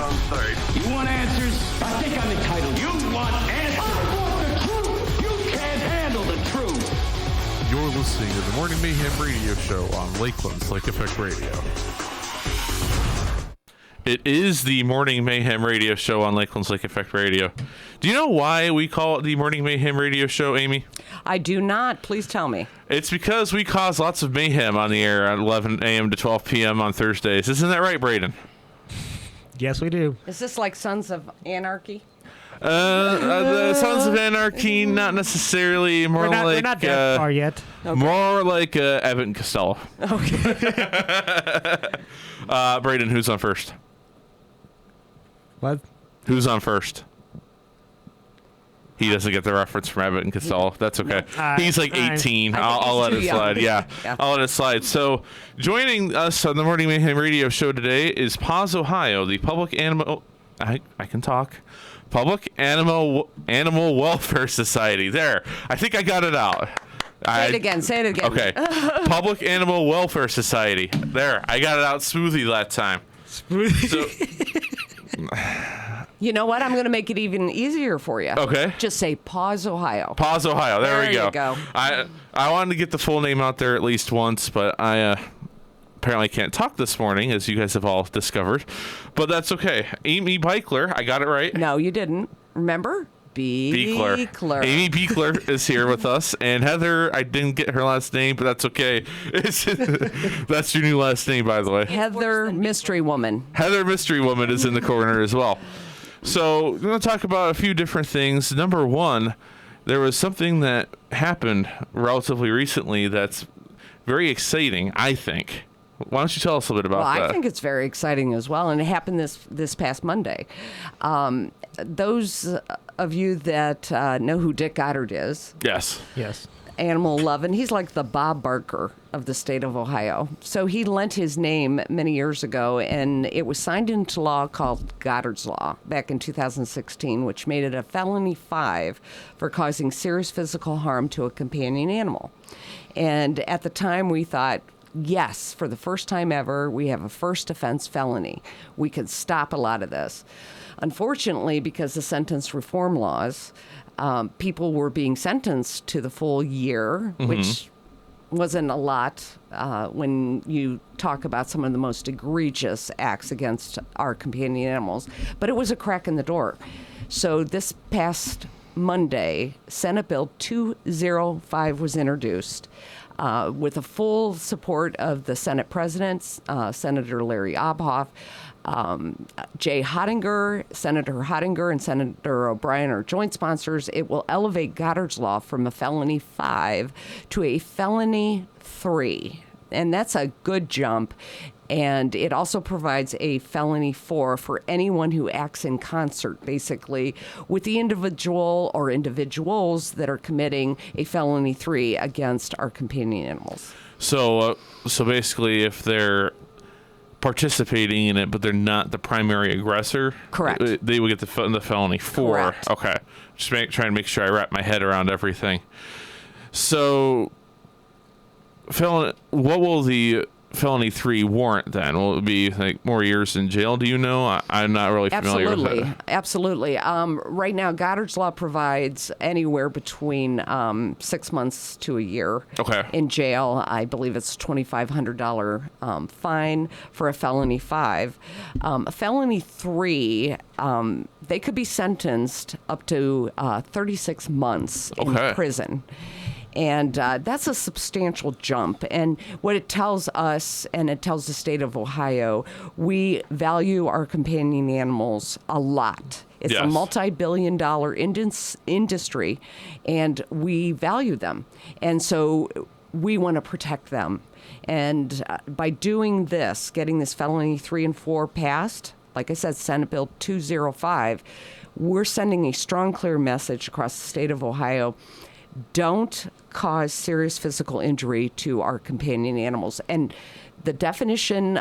on third. You want answers? I think I'm entitled. You want answers? I want the truth. You can't handle the truth. You're listening to the Morning Mayhem radio show on Lakeland's Lake Effect Radio. It is the Morning Mayhem radio show on Lakeland's Lake Effect Radio. Do you know why we call it the Morning Mayhem radio show, Amy? I do not. Please tell me. It's because we cause lots of mayhem on the air at 11 a.m. to 12 p.m. on Thursdays. Isn't that right, Braden? Yes, we do. Is this like Sons of Anarchy? The Sons of Anarchy, not necessarily. We're not that far yet. Okay. More like Abbott and Costello. Okay. Braden, who's on first? What? Who's on first? He doesn't get the reference from Abbott and Costello. That's okay. He's like 18. I'll let it slide. Yeah, I'll let it slide. So, joining us on the Morning Mayhem radio show today is PAWS Ohio, the Public Animal. I can talk. Public Animal Welfare Society. There. I think I got it out. Say it again. Okay. Public Animal Welfare Society. There. I got it out smoothly that time. So, you know what? I'm going to make it even easier for you. Okay. Just say PAWS Ohio. PAWS Ohio. There we go. You go. I wanted to get the full name out there at least once, but I apparently can't talk this morning, as you guys have all discovered. But that's okay. Amy Beekler. I got it right. No, you didn't. Remember? Beekler. Amy Beekler is here with us, and Heather, I didn't get her last name, but that's okay. That's your new last name, by the way. Heather Mystery Woman. Heather Mystery Woman is in the corner as well. So we're going to talk about a few different things. Number one, there was something that happened relatively recently that's very exciting, I think. Why don't you tell us a little bit about that? Well, I think it's very exciting as well, and it happened this past Monday. Those of you that know who Dick Goddard is. Yes. Animal loving. He's like the Bob Barker of the state of Ohio. So he lent his name many years ago, and it was signed into law called Goddard's Law back in 2016, which made it a felony 5 for causing serious physical harm to a companion animal. And at the time, we thought, yes, for the first time ever, we have a first offense felony. We could stop a lot of this. Unfortunately, because of sentence reform laws, people were being sentenced to the full year, which wasn't a lot when you talk about some of the most egregious acts against our companion animals. But it was a crack in the door. So this past Monday, Senate Bill 205 was introduced with the full support of the Senate President, Senator Larry Obhoff, Jay Hottinger, Senator Hottinger, and Senator O'Brien are joint sponsors. It will elevate Goddard's Law from a felony 5 to a felony 3. And that's a good jump. And it also provides a felony 4 for anyone who acts in concert, basically, with the individual or individuals that are committing a felony 3 against our companion animals. So basically, if they're participating in it, but they're not the primary aggressor, correct, they would get the felony 4. Correct. Okay. Just trying to make sure I wrap my head around everything. So, what will the felony 3 warrant then? Will it be like more years in jail? Do you know? I'm not really familiar with it. Absolutely. Right now, Goddard's Law provides anywhere between 6 months to a year in jail. I believe it's a $2,500 fine for a felony 5. A felony 3, they could be sentenced up to 36 months in prison. And that's a substantial jump. And what it tells us, and it tells the state of Ohio, we value our companion animals a lot. It's a multi-billion-dollar industry, and we value them. And so we want to protect them. And by doing this, getting this felony 3 and 4 passed, like I said, Senate Bill 205, we're sending a strong, clear message across the state of Ohio. Don't cause serious physical injury to our companion animals. And the definition,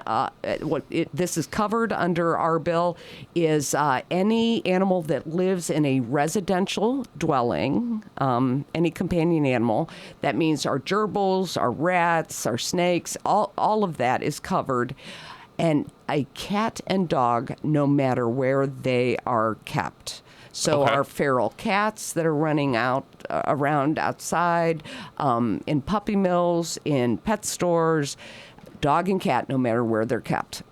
this is covered under our bill, is any animal that lives in a residential dwelling, any companion animal. That means our gerbils, our rats, our snakes, all of that is covered. and a cat and dog, no matter where they are kept. So Okay. our feral cats that are running around outside, in puppy mills, in pet stores, dog and cat, no matter where they're kept.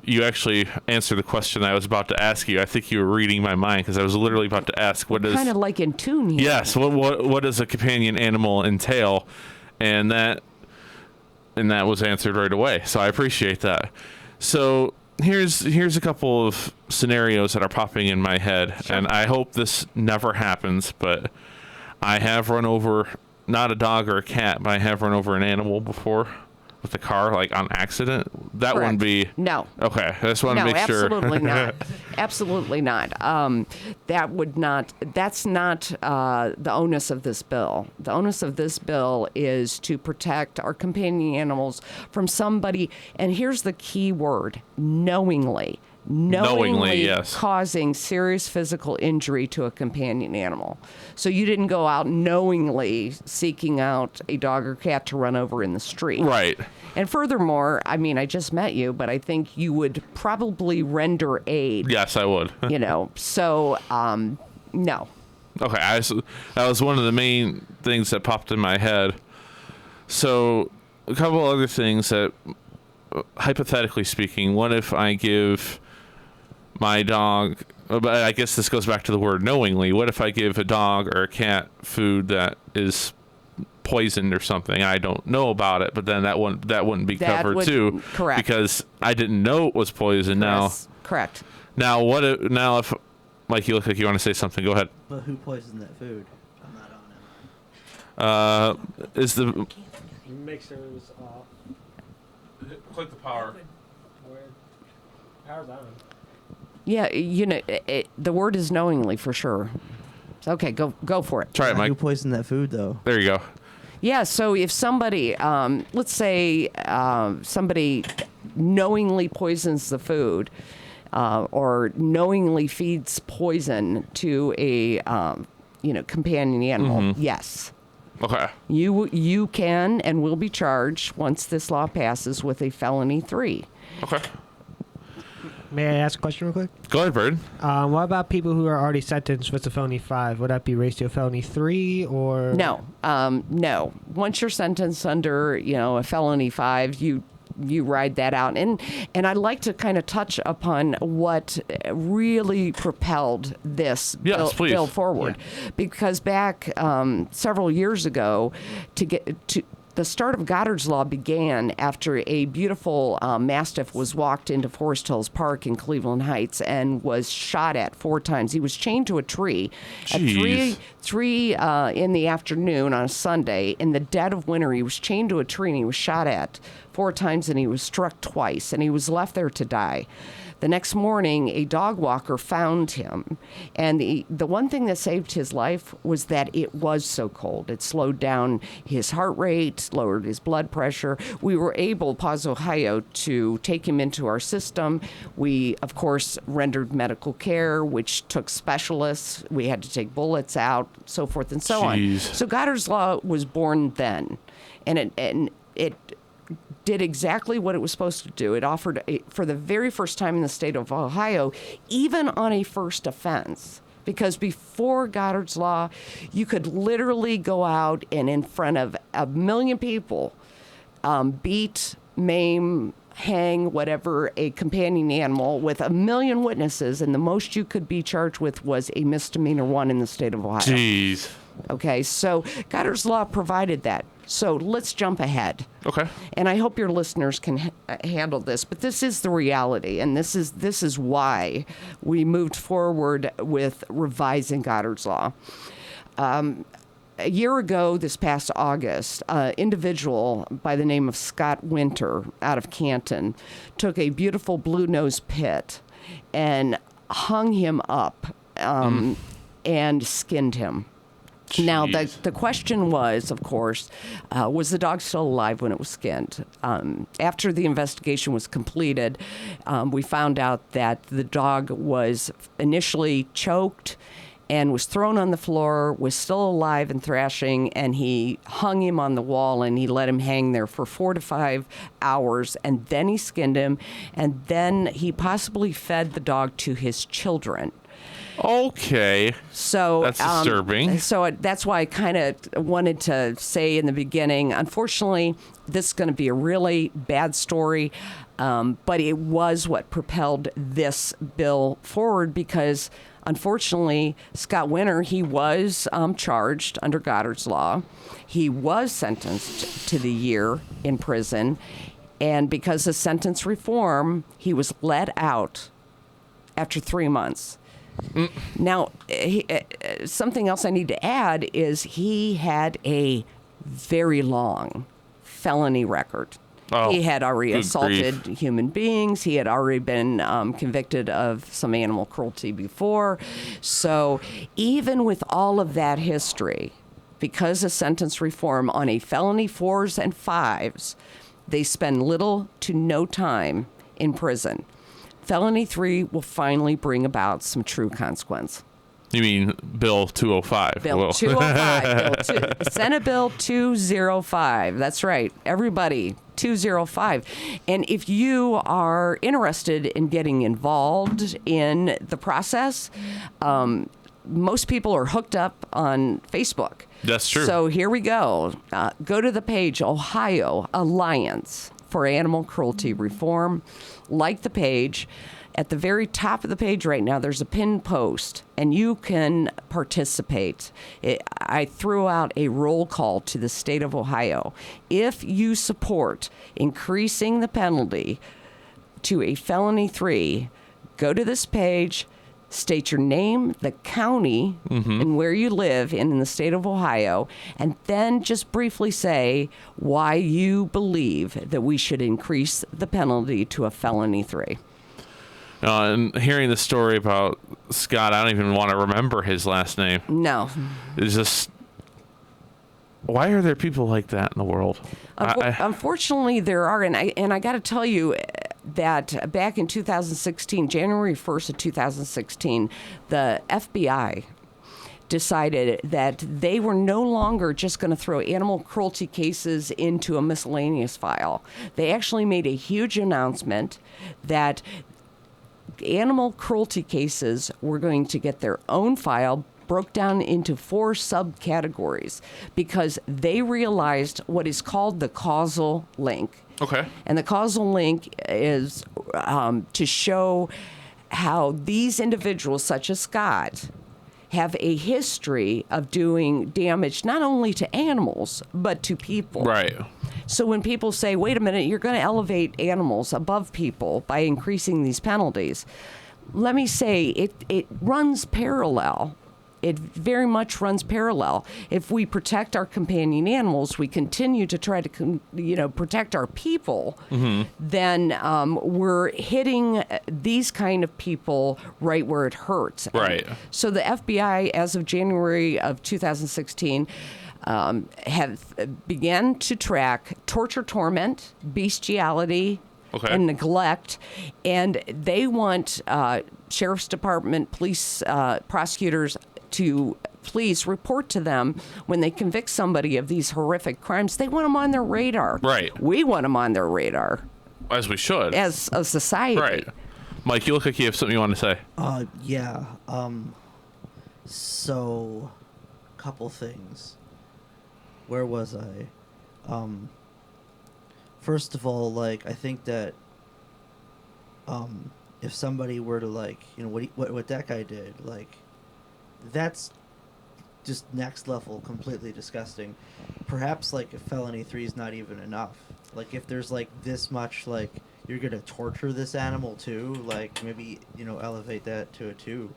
You actually answered the question I was about to ask you. I think you were reading my mind because I was literally about to ask what does Kind of like in tune here. yes what does a companion animal entail, and that was answered right away. So I appreciate that. So here's a couple of scenarios that are popping in my head, and I hope this never happens. But I have run over not a dog or a cat, but I have run over an animal before with a car, like on accident. That Correct. wouldn't be No. okay. I just want to No, make sure. absolutely not. Absolutely not. That would not. That's not the onus of this bill. The onus of this bill is to protect our companion animals from somebody. And here's the key word: knowingly. Knowingly, yes. Causing serious physical injury to a companion animal. So you didn't go out knowingly seeking out a dog or cat to run over in the street. Right. And furthermore, I mean, I just met you, but I think you would probably render aid. Yes, I would. So, no. Okay, that was one of the main things that popped in my head. So, a couple other things that, hypothetically speaking, what if I give my dog, but I guess this goes back to the word knowingly, what if I give a dog or a cat food that is poisoned or something? I don't know about it, but then that wouldn't be covered too. Correct. Because I didn't know it was poison. Yes, correct. Now if Mike, you look like you want to say something, go ahead. But who poisoned that food? I'm not on it. Is the Mixer's off. click the power. Power's on. Yeah, the word is knowingly for sure. Okay, go for it. Try it, Mike. Who poisoned that food, though? There you go. Yeah, so if somebody, let's say somebody knowingly poisons the food or knowingly feeds poison to a companion animal, yes. Okay. You can and will be charged once this law passes with a felony 3. Okay. May I ask a question real quick? Go ahead, Bird. What about people who are already sentenced with a felony 5? Would that be raised to a felony 3 or? No. Once you're sentenced under, a felony 5, you ride that out. And I'd like to kind of touch upon what really propelled this bill forward. Yeah. Because back several years ago, the start of Goddard's Law began after a beautiful Mastiff was walked into Forest Hills Park in Cleveland Heights and was shot at 4 times. He was chained to a tree Jeez. at 3 in the afternoon on a Sunday. In the dead of winter, he was chained to a tree and he was shot at 4 times and he was struck twice and he was left there to die. The next morning, a dog walker found him, and the one thing that saved his life was that it was so cold. It slowed down his heart rate, lowered his blood pressure. We were able, PAWS Ohio, to take him into our system. We, of course, rendered medical care, which took specialists. We had to take bullets out, so forth and so on. So Goddard's Law was born then, and it did exactly what it was supposed to do. It offered, for the very first time in the state of Ohio, even on a first offense, because before Goddard's Law, you could literally go out and in front of 1 million people, beat, maim, hang, whatever, a companion animal with 1 million witnesses, and the most you could be charged with was a misdemeanor 1 in the state of Ohio. Jeez. Okay, so Goddard's Law provided that. So let's jump ahead. Okay. And I hope your listeners can handle this, but this is the reality, and this is why we moved forward with revising Goddard's Law. A year ago, this past August, an individual by the name of Scott Winter out of Canton took a beautiful blue-nosed pit and hung him up and skinned him. Jeez. Now, the question was, of course, was the dog still alive when it was skinned? After the investigation was completed, we found out that the dog was initially choked and was thrown on the floor, was still alive and thrashing, and he hung him on the wall, and he let him hang there for 4 to 5 hours, and then he skinned him, and then he possibly fed the dog to his children. Okay. So that's disturbing. That's why I kind of wanted to say in the beginning, unfortunately, this is going to be a really bad story, but it was what propelled this bill forward because, unfortunately, Scott Winter, he was charged under Goddard's law. He was sentenced to the year in prison, and because of sentence reform, he was let out after 3 months. Now, something else I need to add is he had a very long felony record. Oh, he had already assaulted grief. human beings. He had already been convicted of some animal cruelty before. So even with all of that history, because of sentence reform on a felony 4s and 5s, they spend little to no time in prison. Felony 3 will finally bring about some true consequence. You mean Bill 205? Bill 205. Senate Bill 205. That's right. Everybody, 205. And if you are interested in getting involved in the process, most people are hooked up on Facebook. That's true. So here we go. Go to the page, Ohio Alliance for Animal Cruelty Reform. Like the page. At the very top of the page right now, there's a pinned post, and you can participate. I threw out a roll call to the state of Ohio. If you support increasing the penalty to a felony 3, go to this page, state your name, the county, and where you live in the state of Ohio, and then just briefly say why you believe that we should increase the penalty to a felony 3. And hearing the story about Scott, I don't even want to remember his last name. No. It's just, why are there people like that in the world? Unfortunately, there are, and I got to tell you that back in 2016, January 1st of 2016, the FBI decided that they were no longer just going to throw animal cruelty cases into a miscellaneous file. They actually made a huge announcement that animal cruelty cases were going to get their own file, broke down into 4 subcategories, because they realized what is called the causal link. Okay. And the causal link is to show how these individuals, such as Scott, have a history of doing damage not only to animals, but to people. Right. So when people say, wait a minute, you're going to elevate animals above people by increasing these penalties, let me say it runs parallel. It very much runs parallel. If we protect our companion animals, we continue to try to, protect our people, then we're hitting these kind of people right where it hurts. Right. So the FBI, as of January of 2016, have began to track torture, torment, bestiality, and neglect, and they want sheriff's department, police, prosecutors to please report to them when they convict somebody of these horrific crimes. They want them on their radar. Right. We want them on their radar. As we should. As a society. Right. Mike, you look like you have something you want to say. Yeah. So, couple things. Where was I? First of all, I think that if somebody were to what that guy did, that's just next level, completely disgusting. Perhaps a felony 3 is not even enough. If there's this much, you're gonna torture this animal too, maybe elevate that to a 2,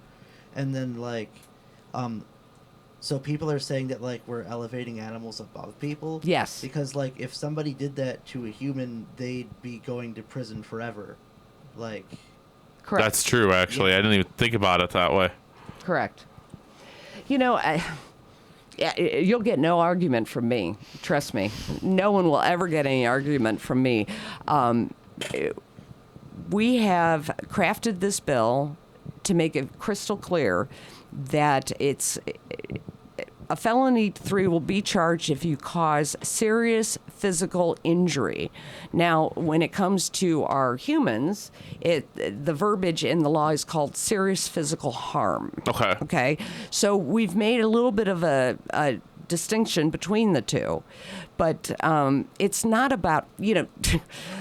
and then so people are saying that we're elevating animals above people. Yes. Because if somebody did that to a human, they'd be going to prison forever. Correct. That's true, actually. Yeah. I didn't even think about it that way. Correct. You'll get no argument from me. Trust me. No one will ever get any argument from me. We have crafted this bill to make it crystal clear that a felony 3 will be charged if you cause serious physical injury. Now, when it comes to our humans, the verbiage in the law is called serious physical harm. Okay. Okay. So we've made a little bit of a distinction between the two, but it's not about,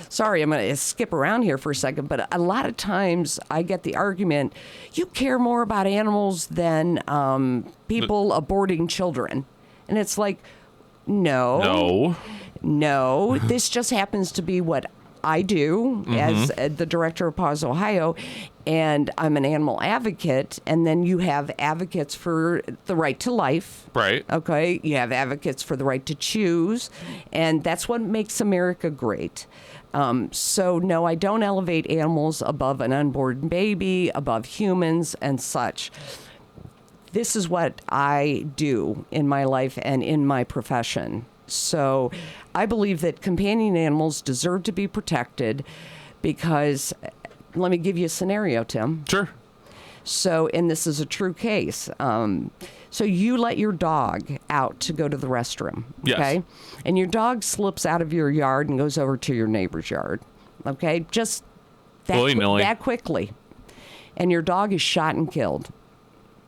sorry, I'm going to skip around here for a second, but a lot of times I get the argument, you care more about animals than people aborting children. And it's like, no, this just happens to be what I do as the director of PAWS Ohio, and I'm an animal advocate, and then you have advocates for the right to life. Right. Okay. You have advocates for the right to choose, and that's what makes America great. So, no, I don't elevate animals above an unborn baby, above humans, and such. This is what I do in my life and in my profession. So I believe that companion animals deserve to be protected because, let me give you a scenario, Tim. Sure. So, and this is a true case. So you let your dog out to go to the restroom, okay? Yes. And your dog slips out of your yard and goes over to your neighbor's yard, okay? Just that quickly. And your dog is shot and killed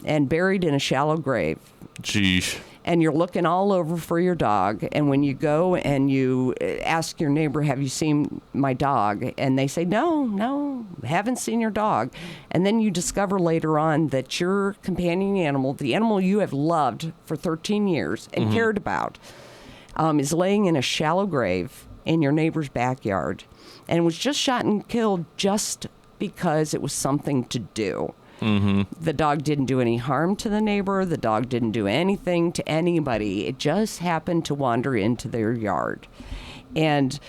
and buried in a shallow grave. Jeez. And you're looking all over for your dog. And when you go and you ask your neighbor, have you seen my dog? And they say, no, haven't seen your dog. And then you discover later on that your companion animal, the animal you have loved for 13 years and cared about, is laying in a shallow grave in your neighbor's backyard. And was just shot and killed just because it was something to do. The dog didn't do any harm to the neighbor. The dog didn't do anything to anybody. It just happened to wander into their yard. And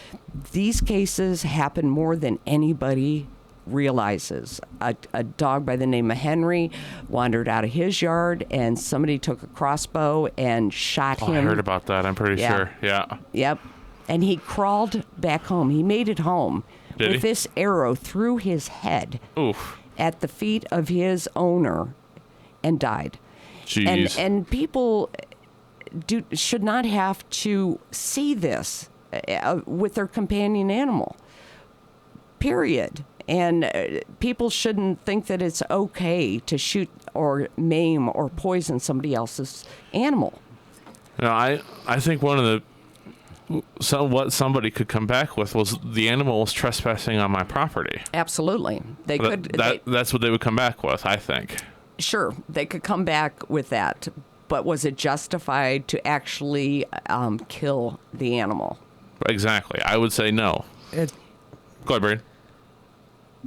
these cases happen more than anybody realizes. A dog by the name of Henry wandered out of his yard, and somebody took a crossbow and shot him. I heard about that. I'm pretty sure. Yeah. Yep. And he crawled back home. He made it home with this arrow through his head. Oof. At the feet of his owner and died. Jeez. And people should not have to see this with their companion animal, period. And people shouldn't think that it's okay to shoot or maim or poison somebody else's animal. No, I think one of the what somebody could come back with was the animal was trespassing on my property. Absolutely. That's what they would come back with, I think. Sure, they could come back with that. But was it justified to actually kill the animal? Exactly. I would say no. Go ahead, Brad.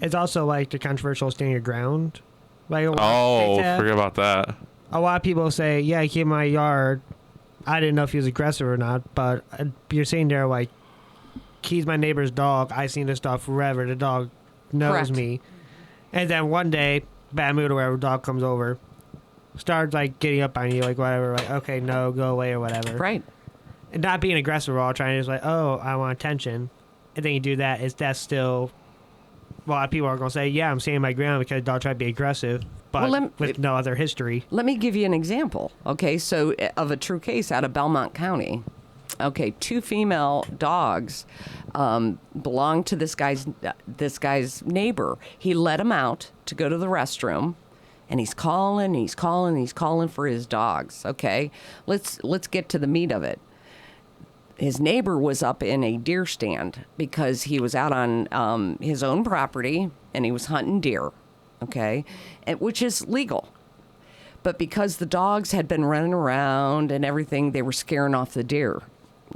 It's also like the controversial stand your ground. Like, forget about that. A lot of people say, yeah, he came in my yard. I didn't know if he was aggressive or not, but you're sitting there like, he's my neighbor's dog. I've seen this dog forever. The dog knows Correct. me. And then one day, bad mood or whatever, dog comes over, starts like getting up on you, like whatever, like, okay, no, go away or whatever. Right. And not being aggressive at all, trying to just like, oh, I want attention. And then you do that, that's still, well, a lot of people are going to say, yeah, I'm standing my ground because the dog tried to be aggressive, but with no other history. Let me give you an example, okay, so of a true case out of Belmont County. Okay, 2 female dogs belonged to this guy's neighbor. He let him out to go to the restroom, and he's calling for his dogs. Okay, let's get to the meat of it. His neighbor was up in a deer stand because he was out on his own property and he was hunting deer. Okay, which is legal. But because the dogs had been running around and everything, they were scaring off the deer.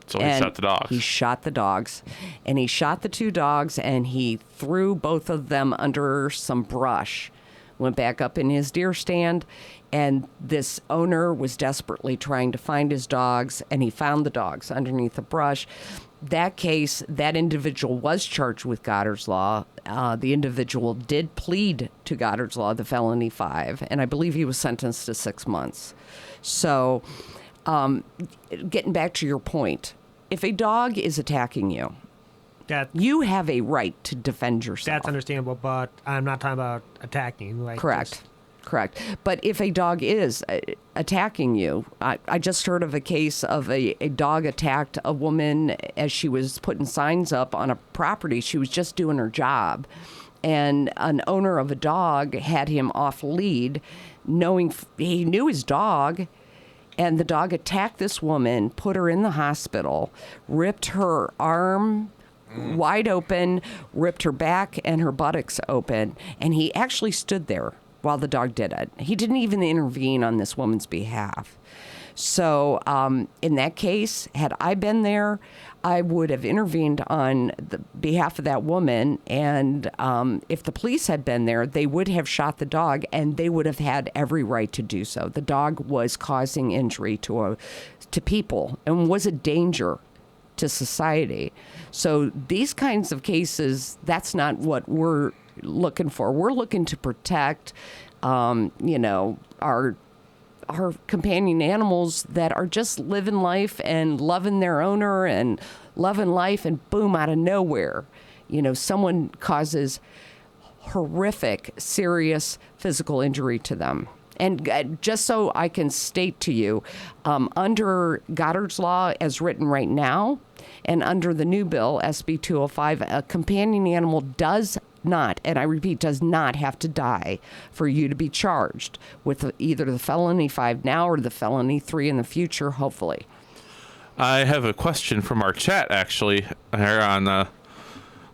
So he shot the dogs. He shot the dogs. And he shot the 2 dogs, and he threw both of them under some brush. Went back up in his deer stand, and this owner was desperately trying to find his dogs, and he found the dogs underneath the brush. That case, that individual was charged with Goddard's Law. The individual did plead to Goddard's Law, the felony 5, and I believe he was sentenced to 6 months. So, getting back to your point, if a dog is attacking you, you have a right to defend yourself. That's understandable, but I'm not talking about attacking. Like correct. Correct. But if a dog is attacking you, I just heard of a case of a dog attacked a woman as she was putting signs up on a property. She was just doing her job. And an owner of a dog had him off lead, knowing he knew his dog. And the dog attacked this woman, put her in the hospital, ripped her arm wide open, ripped her back and her buttocks open. And he actually stood there while the dog did it. He didn't even intervene on this woman's behalf. So in that case, had I been there, I would have intervened on the behalf of that woman. And if the police had been there, they would have shot the dog, and they would have had every right to do so. The dog was causing injury to people and was a danger to society. So these kinds of cases, that's not what we're looking for. We're looking to protect, our companion animals that are just living life and loving their owner and loving life, and boom, out of nowhere, someone causes horrific, serious physical injury to them. And just so I can state to you, under Goddard's Law as written right now, and under the new bill, SB 205, a companion animal does not, and I repeat, does not have to die for you to be charged with either the felony 5 now or the felony 3 in the future, hopefully. I have a question from our chat, actually, here on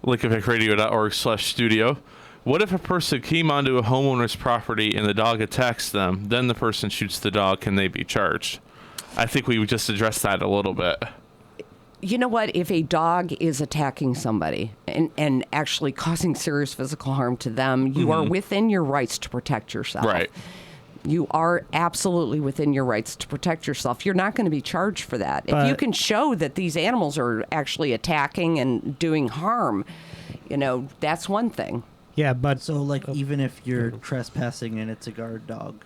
lincolnvicradio.org/studio. What if a person came onto a homeowner's property and the dog attacks them, then the person shoots the dog? Can they be charged? I think we just addressed that a little bit. You know what? If a dog is attacking somebody and actually causing serious physical harm to them, you are within your rights to protect yourself. Right. You are absolutely within your rights to protect yourself. You're not going to be charged for that. If you can show that these animals are actually attacking and doing harm, that's one thing. Yeah, but So, even if you're trespassing and it's a guard dog.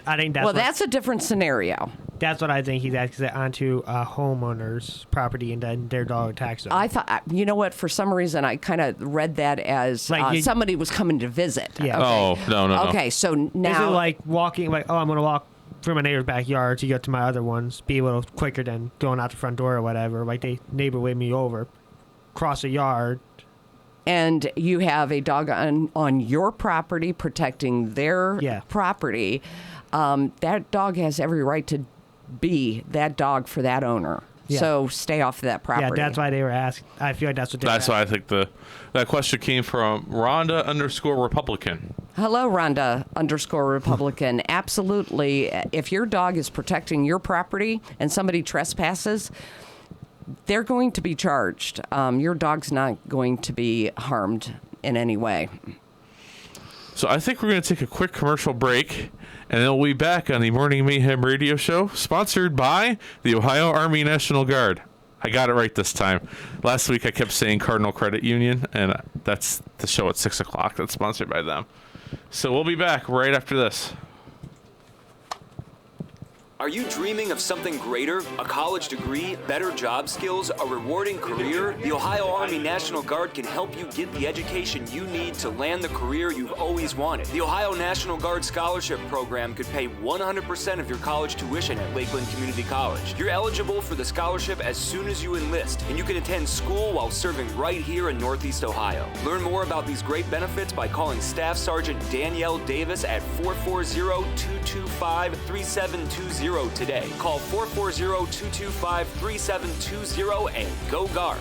I think that's a different scenario. That's what I think. He's actually onto a homeowner's property and then their dog attacks them. I thought, for some reason, I kind of read that as somebody was coming to visit. Yeah. Okay. Oh, no. Okay, so now... Is it like walking, I'm going to walk through my neighbor's backyard to get to my other ones, be a little quicker than going out the front door or whatever. Like, the neighbor waved me over, cross a yard. And you have a dog on your property protecting their property. That dog has every right to be that dog for that owner. Yeah. So stay off of that property. Yeah, that's why they were asking. I feel like that's what they were asking. Why I think that question came from Rhonda_Republican. Hello, Rhonda_Republican. Absolutely. If your dog is protecting your property and somebody trespasses, they're going to be charged. Your dog's not going to be harmed in any way. So I think we're going to take a quick commercial break, and then we'll be back on the Morning Mayhem radio show, sponsored by the Ohio Army National Guard. I got it right this time. Last week I kept saying Cardinal Credit Union, and that's the show at 6 o'clock. That's sponsored by them. So we'll be back right after this. Are you dreaming of something greater? A college degree, better job skills, a rewarding career? The Ohio Army National Guard can help you get the education you need to land the career you've always wanted. The Ohio National Guard Scholarship Program could pay 100% of your college tuition at Lakeland Community College. You're eligible for the scholarship as soon as you enlist, and you can attend school while serving right here in Northeast Ohio. Learn more about these great benefits by calling Staff Sergeant Danielle Davis at 440-225-3720 today. Call 440-225-3720 and go Guard.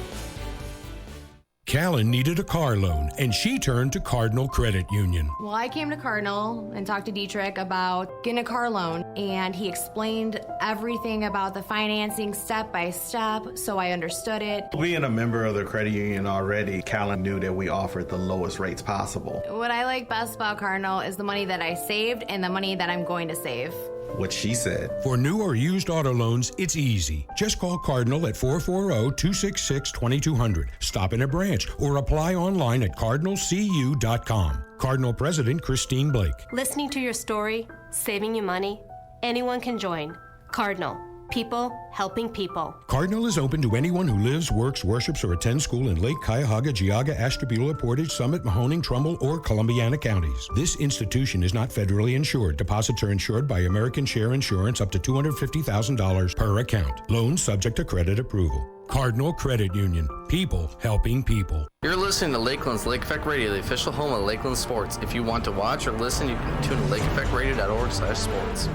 Callan needed a car loan, and she turned to Cardinal Credit Union. Well, I came to Cardinal and talked to Dietrich about getting a car loan, and he explained everything about the financing step by step, so I understood it. Being a member of the credit union already, Callan knew that we offered the lowest rates possible. What I like best about Cardinal is the money that I saved and the money that I'm going to save. What she said. For new or used auto loans, it's easy. Just call Cardinal at 440-266-2200. Stop in a branch or apply online at cardinalcu.com. Cardinal President Christine Blake. Listening to your story, saving you money, anyone can join. Cardinal. People helping people. Cardinal is open to anyone who lives, works, worships, or attends school in Lake Cuyahoga, Geauga, Ashtabula, Portage, Summit, Mahoning, Trumbull, or Columbiana counties. This institution is not federally insured. Deposits are insured by American Share Insurance up to $250,000 per account. Loans subject to credit approval. Cardinal Credit Union. People helping people. You're listening to Lakeland's Lake Effect Radio, the official home of Lakeland Sports. If you want to watch or listen, you can tune to lakeeffectradio.org/sports.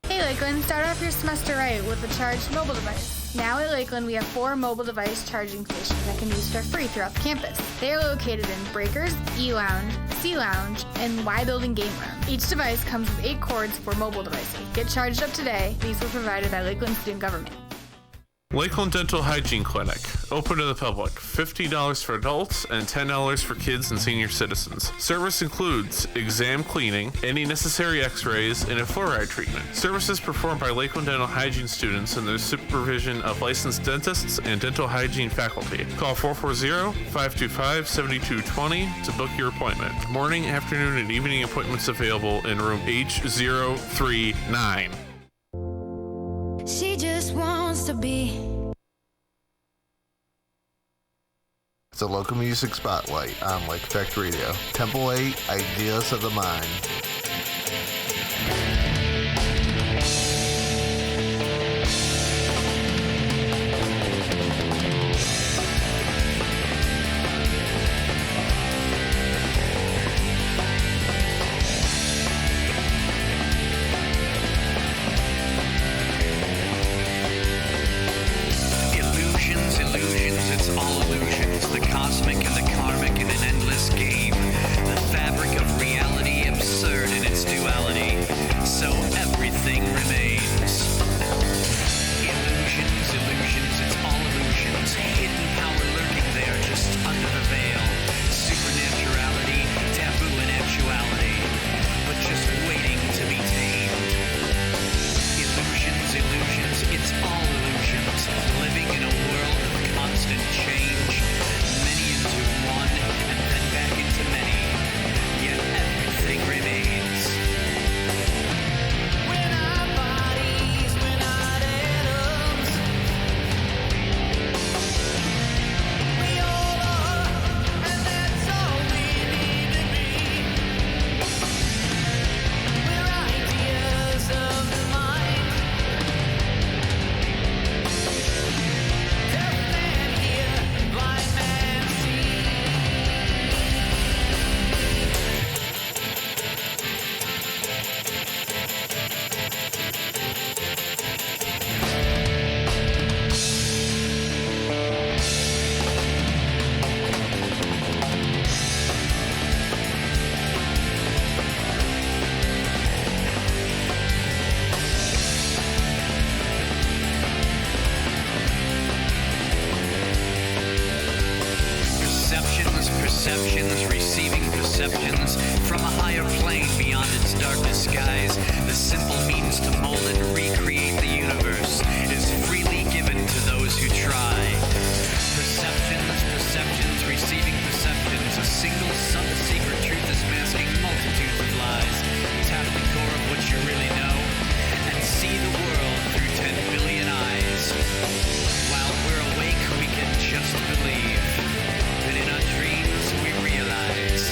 Hey Lakeland, start off your semester right with a charged mobile device. Now at Lakeland, we have 4 mobile device charging stations that can be used for free throughout the campus. They are located in Breakers, E-Lounge, C-Lounge, and Y Building Game Room. Each device comes with 8 cords for mobile devices. Get charged up today. These were provided by Lakeland Student Government. Lakeland Dental Hygiene Clinic, open to the public, $50 for adults and $10 for kids and senior citizens. Service includes exam cleaning, any necessary x-rays, and a fluoride treatment. Services performed by Lakeland Dental Hygiene students and the supervision of licensed dentists and dental hygiene faculty. Call 440-525-7220 to book your appointment. Morning, afternoon, and evening appointments available in room H039. She just wants to be. It's a local music spotlight on Lake Effect Radio. Temple 8, Ideas of the Mind. It's all illusions, the cosmic and the karmic in an endless game. The fabric of reality absurd in its duality, so everything remains. Illusions, it's all illusions. Hidden power lurking there just under the veil. Supernaturality, taboo and actuality, but just waiting to be tamed. Illusions, it's all illusions. Living in a world of constant change, many into one, and then back into many, yet everything remains. We're not bodies, we're not atoms. We all are, and that's all we need to be. We're ideas of the mind. Deaf man hear, blind man see. Perceptions, receiving perceptions from a higher plane beyond its darkest skies. The simple means to mold and recreate the universe is freely given to those who try. Perceptions, receiving perceptions. A single subtle secret truth is masking multitudes of lies. Tap the core of what you really know and see the world through 10 billion eyes. While we're awake, we can just believe. But in our dreams, we realize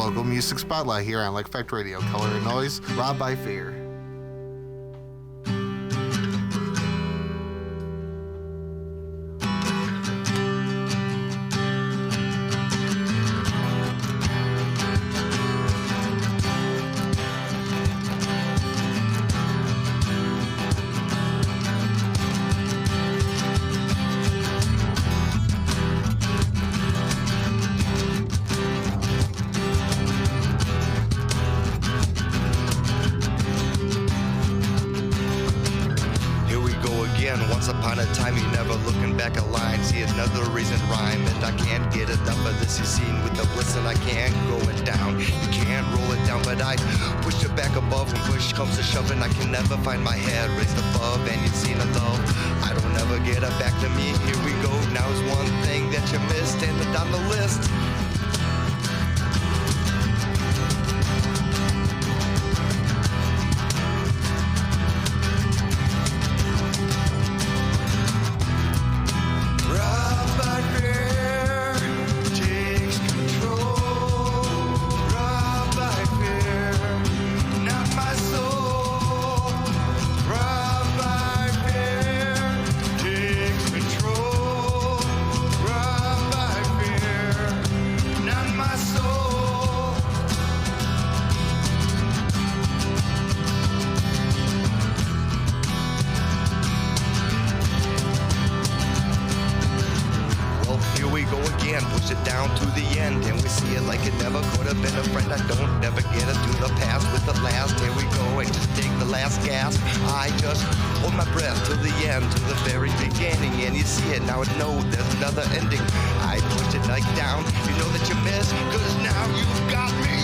local music spotlight here on Lake Effect Radio. Color and noise, robbed by fear. Once upon a time, you never looking back a line. See another reason rhyme, and I can't get enough of this. You seen with the bliss, and I can't go it down. You can't roll it down, but I push it back above. When push comes to shove, and I can never find my head raised above. And you've seen a love, I don't ever get it back to me. Here we go. Now is one thing that you missed, and it's on the list. Push it down to the end, and we see it like it never could have been a friend. I don't ever get it to the past with the last. Here we go, and just take the last gasp. I just hold my breath till the end, to the very beginning, and you see it now. No, there's another ending. I push it like down. You know that you missed, 'cause now you've got me.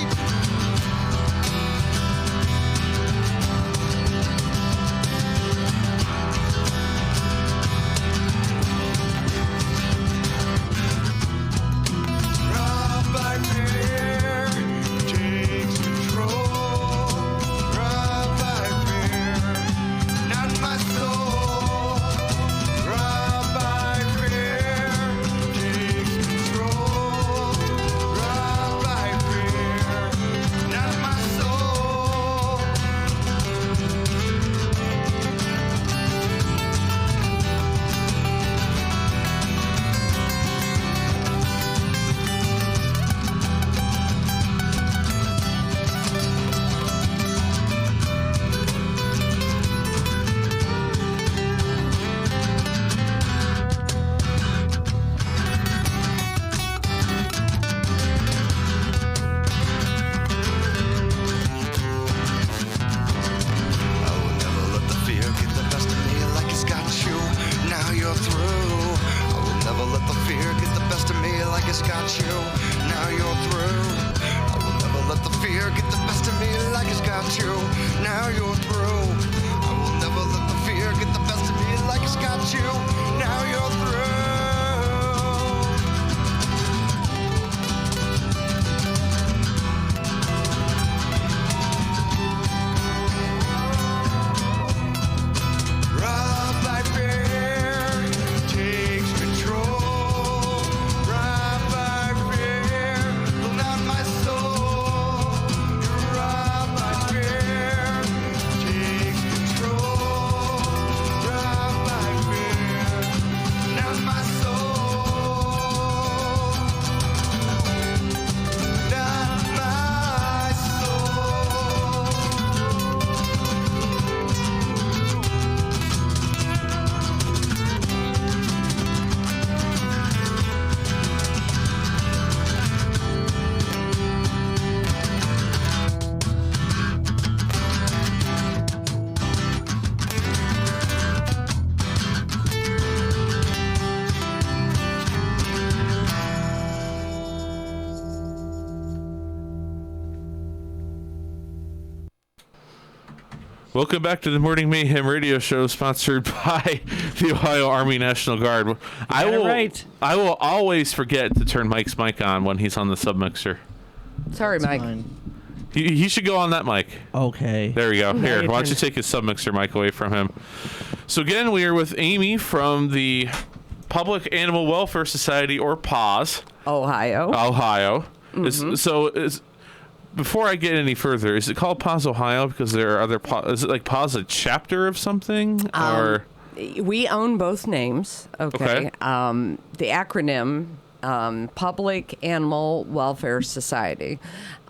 Welcome back to the Morning Mayhem radio show, sponsored by the Ohio Army National Guard. I will always forget to turn Mike's mic on when he's on the submixer. Sorry, Mike. He should go on that mic. Okay. There we go. Here, why don't you take his submixer mic away from him? So again, we are with Amy from the Public Animal Welfare Society, or PAWS. Ohio. Mm-hmm. before I get any further, is it called PAWS Ohio because there are other is it like PAWS a chapter of something or? We own both names. Okay. The acronym, Public Animal Welfare Society.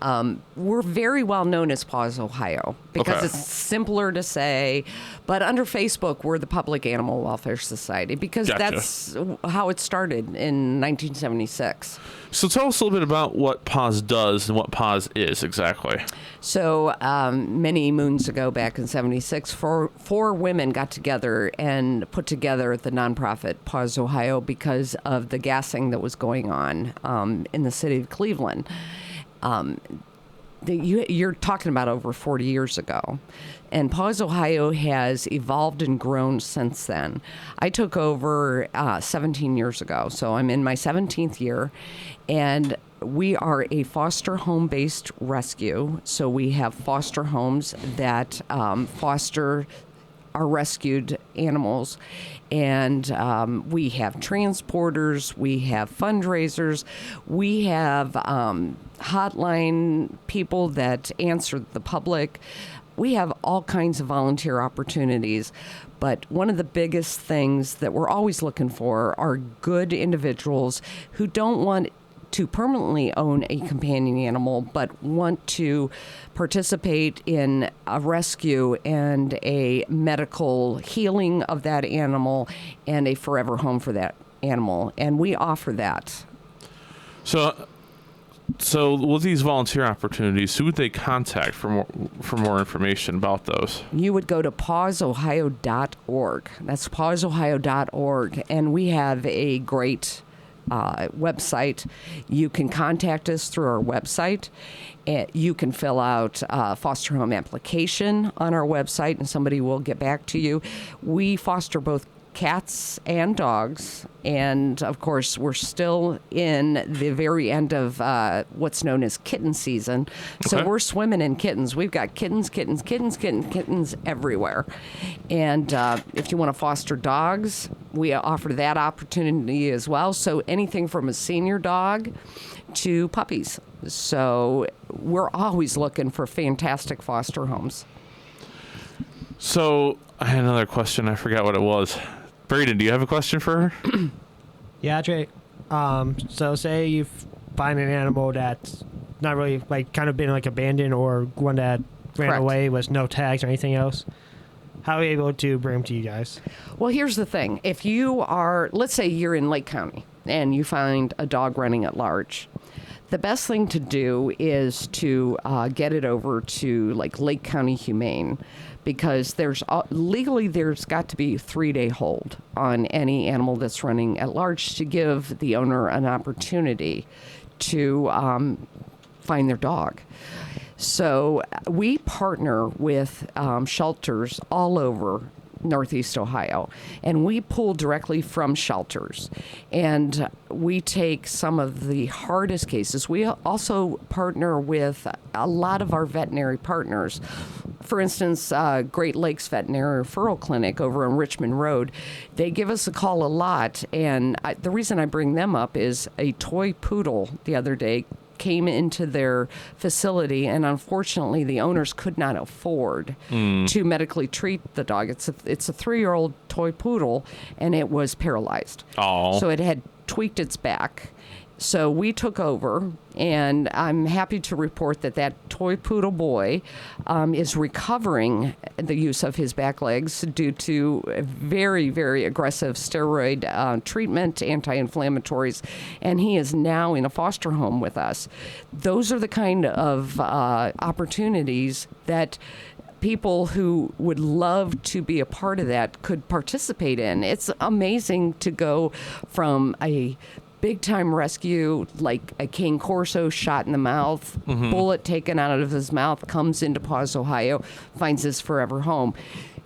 We're very well known as PAWS Ohio because it's simpler to say, but under Facebook, we're the Public Animal Welfare Society because that's how it started in 1976. So tell us a little bit about what PAWS does and what PAWS is exactly. So many moons ago, back in 76, four women got together and put together the nonprofit PAWS Ohio because of the gassing that was going on in the city of Cleveland. You're talking about over 40 years ago. And PAWS Ohio has evolved and grown since then. I took over 17 years ago, so I'm in my 17th year. And we are a foster home-based rescue. So we have foster homes that foster our rescued animals. And we have transporters, we have fundraisers, we have hotline people that answer the public. We have all kinds of volunteer opportunities. But one of the biggest things that we're always looking for are good individuals who don't want to permanently own a companion animal, but want to participate in a rescue and a medical healing of that animal and a forever home for that animal. And we offer that. So with these volunteer opportunities, who would they contact for more information about those? You would go to pawsohio.org. That's pawsohio.org. And we have a great website. You can contact us through our website. You can fill out a foster home application on our website, and somebody will get back to you. We foster both cats and dogs, and of course we're still in the very end of what's known as kitten season. So we're swimming in kittens. We've got kittens everywhere. And if you want to foster dogs, we offer that opportunity as well. So anything from a senior dog to puppies. So we're always looking for fantastic foster homes. So I had another question. I forgot what it was. Braden, do you have a question for her? Yeah, Trey. So say you find an animal that's not really, like, kind of been, like, abandoned, or one that ran away with no tags or anything else. How are you able to bring them to you guys? Well, here's the thing. If you are, let's say you're in Lake County and you find a dog running at large, the best thing to do is to get it over to, like, Lake County Humane, because legally there's got to be a 3-day hold on any animal that's running at large to give the owner an opportunity to find their dog. So we partner with shelters all over Northeast Ohio, and we pull directly from shelters, and we take some of the hardest cases. We also partner with a lot of our veterinary partners. For instance, Great Lakes Veterinary Referral Clinic over on Richmond Road, they give us a call a lot, and the reason I bring them up is a toy poodle the other day came into their facility, and unfortunately the owners could not afford to medically treat the dog. It's a 3-year-old toy poodle, and it was paralyzed. Oh. So it had tweaked its back. So we took over, and I'm happy to report that toy poodle boy is recovering the use of his back legs due to very, very aggressive steroid treatment, anti-inflammatories, and he is now in a foster home with us. Those are the kind of opportunities that people who would love to be a part of that could participate in. It's amazing to go from a big-time rescue, like a Cane Corso shot in the mouth, bullet taken out of his mouth, comes into PAWS Ohio, finds his forever home.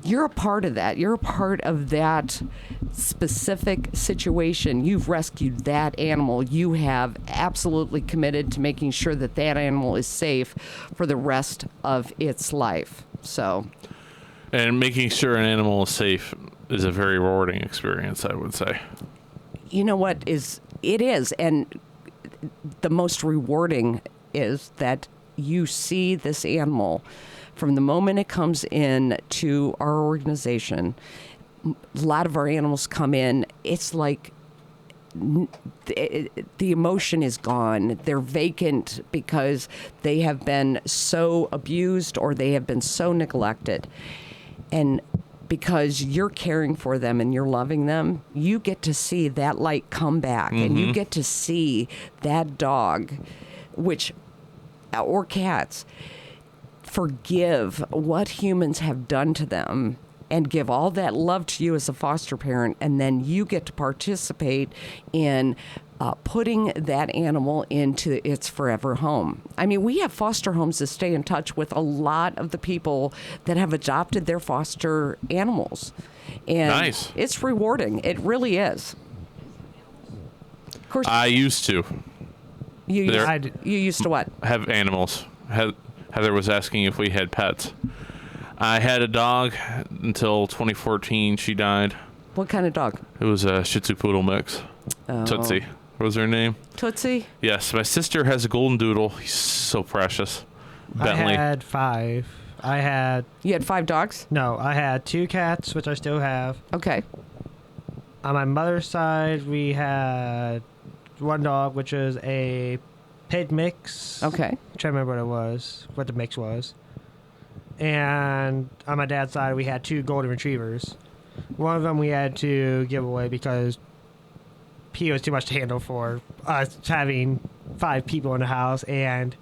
You're a part of that. You're a part of that specific situation. You've rescued that animal. You have absolutely committed to making sure that animal is safe for the rest of its life. And making sure an animal is safe is a very rewarding experience, I would say. You know what it is, and the most rewarding is that you see this animal from the moment it comes in to our organization. A lot of our animals come in, it's like the emotion is gone. They're vacant because they have been so abused or they have been so neglected. And because you're caring for them and you're loving them, you get to see that light come back, and you get to see that dog, or cats, forgive what humans have done to them and give all that love to you as a foster parent, and then you get to participate in putting that animal into its forever home. I mean, we have foster homes that stay in touch with a lot of the people that have adopted their foster animals. And nice. It's rewarding. It really is. Of course, I used to. You used to what? Have animals. Heather was asking if we had pets. I had a dog until 2014. She died. What kind of dog? It was a Shih Tzu Poodle mix. Oh. Tootsie. What was her name? Tootsie? Yes. My sister has a golden doodle. He's so precious. Bentley. I had 5. You had 5 dogs? No, I had 2 cats, which I still have. Okay. On my mother's side, we had 1 dog, which is a pit mix. Okay. I'm trying to remember what the mix was. And on my dad's side, we had 2 golden retrievers. One of them we had to give away because he was too much to handle for us having 5 people in the house. And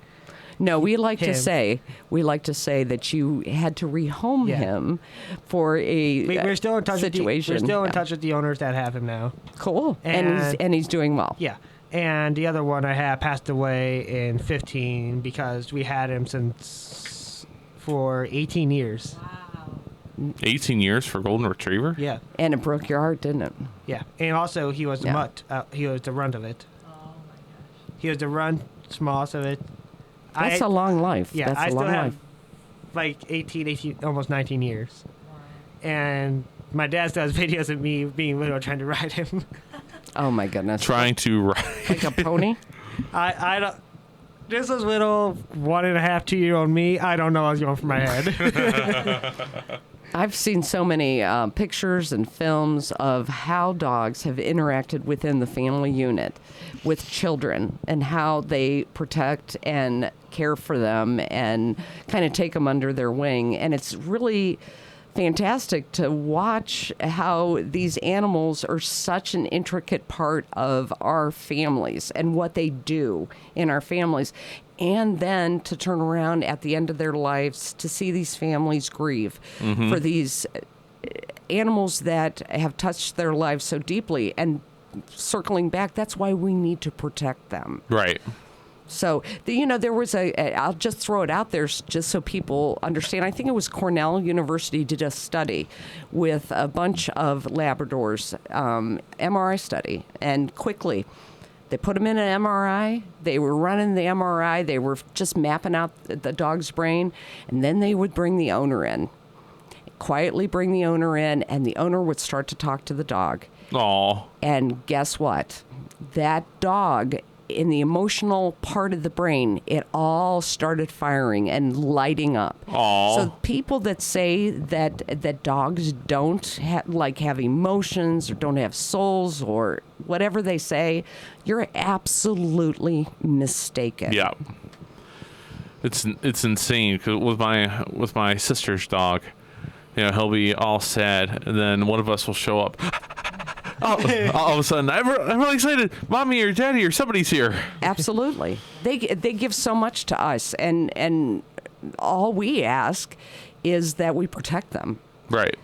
no, we like to say that you had to rehome him for a we're still in touch situation. We're still in touch with the owners that have him now. Cool, and he's doing well. Yeah, and the other one I had passed away in 2015 because we had him for 18 years. Wow. 18 years for golden retriever? Yeah. And it broke your heart, didn't it? Yeah, and also he was the mutt. He was the runt of it. Oh my gosh. He was the runt, smallest of it. That's a long life. Yeah, That's I a still long have life. like 18, almost 19 years. And my dad does videos of me being little trying to ride him. Oh my goodness. Trying to ride. Like a pony? I don't. This is little 1.5, 2-year-old me. I don't know what was going through my head. I've seen so many pictures and films of how dogs have interacted within the family unit with children and how they protect and care for them and kind of take them under their wing. And it's really fantastic to watch how these animals are such an intricate part of our families and what they do in our families. And then to turn around at the end of their lives to see these families grieve for these animals that have touched their lives so deeply. And circling back, that's why we need to protect them. Right. So, there was I'll just throw it out there just so people understand. I think it was Cornell University did a study with a bunch of Labradors, MRI study, and quickly they put them in an MRI. They were running the MRI. They were just mapping out the dog's brain, and then they would bring the owner in, quietly bring the owner in, and the owner would start to talk to the dog. Aww. And guess what? That dog, in the emotional part of the brain, it all started firing and lighting up. Aww. So people that say that dogs don't have emotions or don't have souls or whatever they say, you're absolutely mistaken. Yeah. It's insane 'cause with my sister's dog, he'll be all sad, and then one of us will show up. All of a sudden, I'm really excited. Mommy or Daddy or somebody's here. Absolutely. They give so much to us, and all we ask is that we protect them. Right.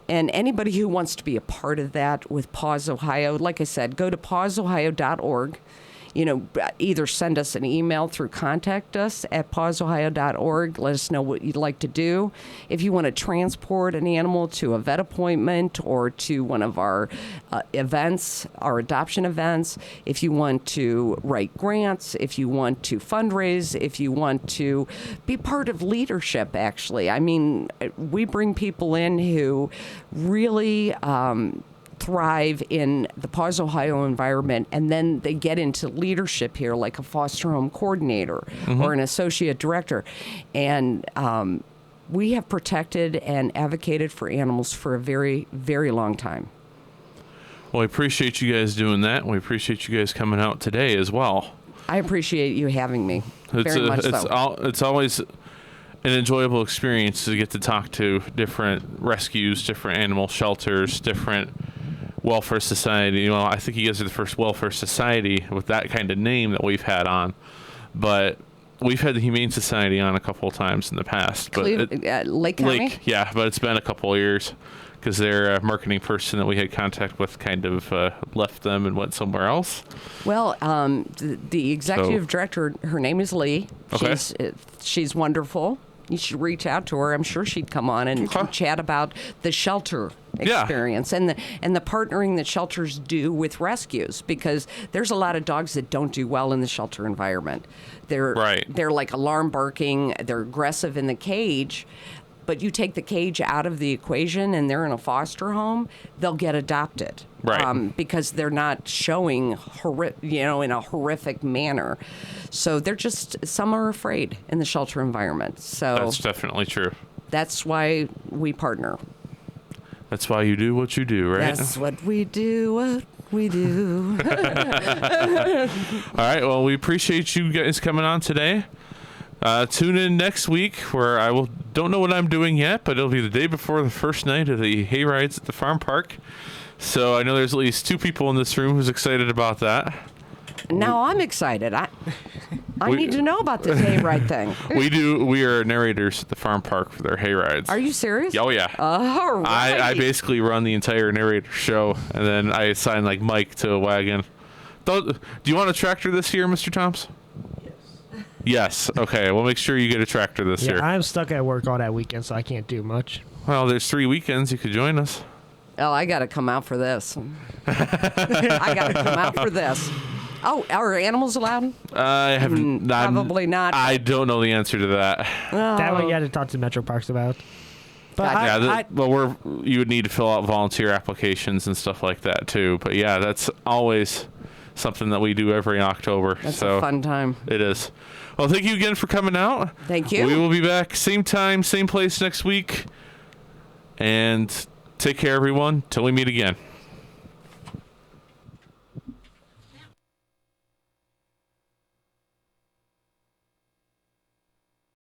And anybody who wants to be a part of that with PAWS Ohio, like I said, go to pawsohio.org. Either send us an email through contact us at pawsohio.org. Let us know what you'd like to do. If you want to transport an animal to a vet appointment or to one of our events, our adoption events, if you want to write grants, if you want to fundraise, if you want to be part of leadership, actually. I mean, we bring people in who really thrive in the PAWS Ohio environment, and then they get into leadership here, like a foster home coordinator or an associate director. And we have protected and advocated for animals for a very, very long time. Well, I appreciate you guys doing that. We appreciate you guys coming out today as well. I appreciate you having me. Very much so. It's always an enjoyable experience to get to talk to different rescues, different animal shelters, different welfare society. You know, I think you guys are the first welfare society with that kind of name that we've had on. But we've had the Humane Society on a couple of times in the past. But Lake County? Yeah, but it's been a couple of years because their marketing person that we had contact with kind of left them and went somewhere else. Well, the executive director, her name is Lee. Okay. She's wonderful. You should reach out to her. I'm sure she'd come on and chat about the shelter experience and the partnering that shelters do with rescues, because there's a lot of dogs that don't do well in the shelter environment. They're like alarm barking. They're aggressive in the cage. But you take the cage out of the equation and they're in a foster home, they'll get adopted. Right. Because they're not showing, in a horrific manner. So they're some are afraid in the shelter environment. So that's definitely true. That's why we partner. That's why you do what you do, right? That's what we do. We do. All right. Well, we appreciate you guys coming on today. Tune in next week where don't know what I'm doing yet, but it'll be the day before the first night of the hay rides at the farm park. So I know there's at least 2 people in this room who's excited about that. Now I'm excited. I need to know about this hay ride thing. We are narrators at the farm park for their hay rides. Are you serious? Oh yeah. All right. I basically run the entire narrator show, and then I assign like Mike to a wagon. Do you want a tractor this year, Mr. Toms? Yes. Okay. We'll make sure you get a tractor this year. I'm stuck at work all that weekend, so I can't do much. Well, there's 3 weekends. You could join us. Oh, I got to come out for this. I got to come out for this. Oh, are animals allowed? I have probably not. I don't know the answer to that. That one you had to talk to Metro Parks about. But you would need to fill out volunteer applications and stuff like that too. But yeah, that's always something that we do every October. That's a fun time. It is. Well, thank you again for coming out. Thank you. We will be back same time, same place next week. And take care, everyone, till we meet again.